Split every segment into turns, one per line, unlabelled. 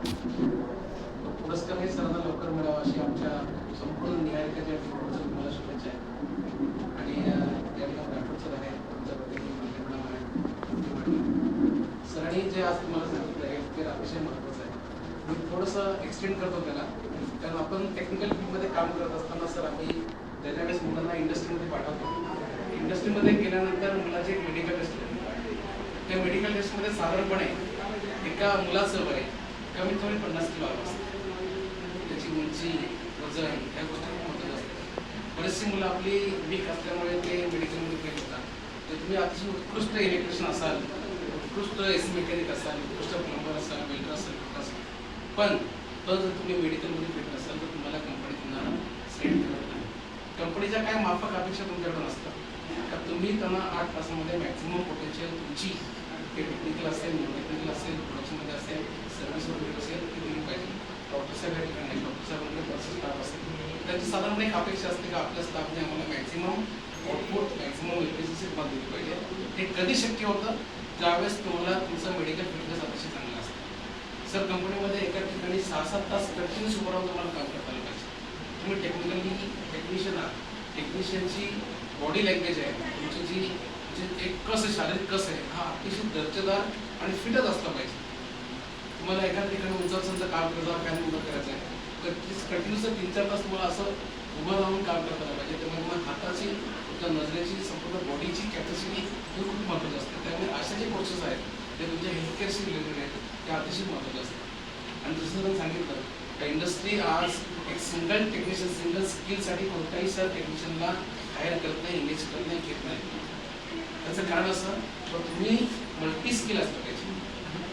पुरस्कार हे सर्वांना लवकर मिळावा अशी आमच्या संपूर्ण निहारिकेच्या टीमबद्दल तुम्हाला शुभेच्छा आहेत. आणि या ठिकाणी राठोड सर आहे, तुमच्याबद्दल मान्यपणा आहे. सरांनी जे आज तुम्हाला सांगितलं हे ते अतिशय महत्त्वाचं आहे. मी थोडंसं एक्सटेंड करतो त्याला, कारण आपण टेक्निकल फील्डमध्ये काम करत असताना सर आम्ही त्याच्या वेळेस मुलांना इंडस्ट्रीमध्ये पाठवतो. इंडस्ट्रीमध्ये गेल्यानंतर मुलाची एक मेडिकल टेस्ट आहे. त्या मेडिकल टेस्टमध्ये साधारणपणे एका मुलाचं वय कमीत कमी 50 किलो असतं. त्याची उंची, वजन ह्या गोष्टी खूप महत्त्वाच्या असतात. बरेचशी मुलं आपली वीक असल्यामुळे ते मेडिकलमध्ये फेल होतात. तर तुम्ही अतिशय उत्कृष्ट इलेक्ट्रिशियन असाल, उत्कृष्ट एसी मेकॅनिक असाल, उत्कृष्ट प्लंबर असाल, वेल्डर असाल, असाल, पण जर तुम्ही मेडिकलमध्ये फेल असाल तर तुम्हाला कंपनी तुम्हाला सिलेक्ट करत नाही. कंपनीच्या काय माफक अपेक्षा तुमच्याकडून असतात का तुम्ही त्यांना 8 तासामध्ये मॅक्झिमम पोटेन्शियल तुमची ते टेक्निकल असेल, नॉन टेक्निकल असेल, प्रोडक्शनमध्ये असेल, सर्व्हिस वगैरे असेल ती दिली पाहिजे. डॉक्टर साहेब या ठिकाणी डॉक्टर साहेबांकडे पर्सन स्टाफ असेल, त्यांची साधारण एक अपेक्षा असते की आपल्या स्टाफने आम्हाला मॅक्झिमम आउटपुट, मॅक्झिमम एफिशियन्सी तुम्हाला दिली पाहिजे. हे कधी शक्य होतं ज्यावेळेस तुम्हाला तुमचं मेडिकल फिटनेस अतिशय चांगलं असतं. सर कंपनीमध्ये एका ठिकाणी 6-7 तास कंटिन्यूस उभं राहून तुम्हाला काम करता आलं पाहिजे. तुम्ही टेक्निकली टेक्निशियन आहात, टेक्निशियनची बॉडी लँग्वेज आहे, तुमची जी एक कस आहे, शारीरिक कस आहे, हा अतिशय दर्जेदार आणि फिटच असला पाहिजे. तुम्हाला एका ठिकाणी उंचाचं काम करायचं, फॅन उभं करायचं आहे तर कंटिन्यूस 3-4 तास तुम्हाला असं उभं राहून काम करता आलं पाहिजे. त्यामुळे तुम्हाला हाताची, तुमच्या नजरेची, संपूर्ण बॉडीची कॅपॅसिटी ही खूप महत्त्वाची असते. त्यामुळे अशा जे कोर्सेस आहेत ते तुमच्या हेल्थकेअरशी रिलेटेड आहेत, ते अतिशय महत्त्वाचे असतात. आणि जसं मी सांगितलं का इंडस्ट्री आज एक सिंगल टेक्निशियन, सिंगल स्किलसाठी कोणत्याही सर टेक्निशियनला हायर करत नाही, इंगेज करत नाही, घेत नाही. त्याचं कारण असं तर तुम्ही मल्टी स्किल असलं पाहिजे.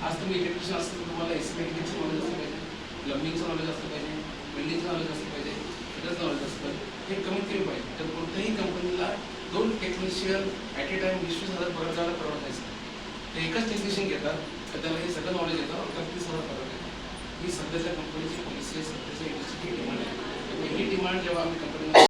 आज तुम्ही इलेक्ट्रिशियन असतं तर तुम्हाला एसी मेकॅनिकचं नॉलेज असलं पाहिजे, प्लंबिंगचं नॉलेज असलं पाहिजे, बिल्डिंगचं नॉलेज असलं पाहिजे, फिटरचं नॉलेज असलं पाहिजे. हे कमीत कमी पाहिजे. तर कोणत्याही कंपनीला 2 टेक्निशियन ॲट ए टाइम 20,000 पगार द्यायला परवडायचं. ते एकच टेक्निशियन घेतात तर त्याला हे सगळं नॉलेज येतं आणि 30,000 पगार देतात. ही सध्याच्या कंपनीची पॉलिसी आहे, सध्याच्या इंडस्ट्रीची डिमांड आहे. ही डिमांड जेव्हा आम्ही कंपनीमध्ये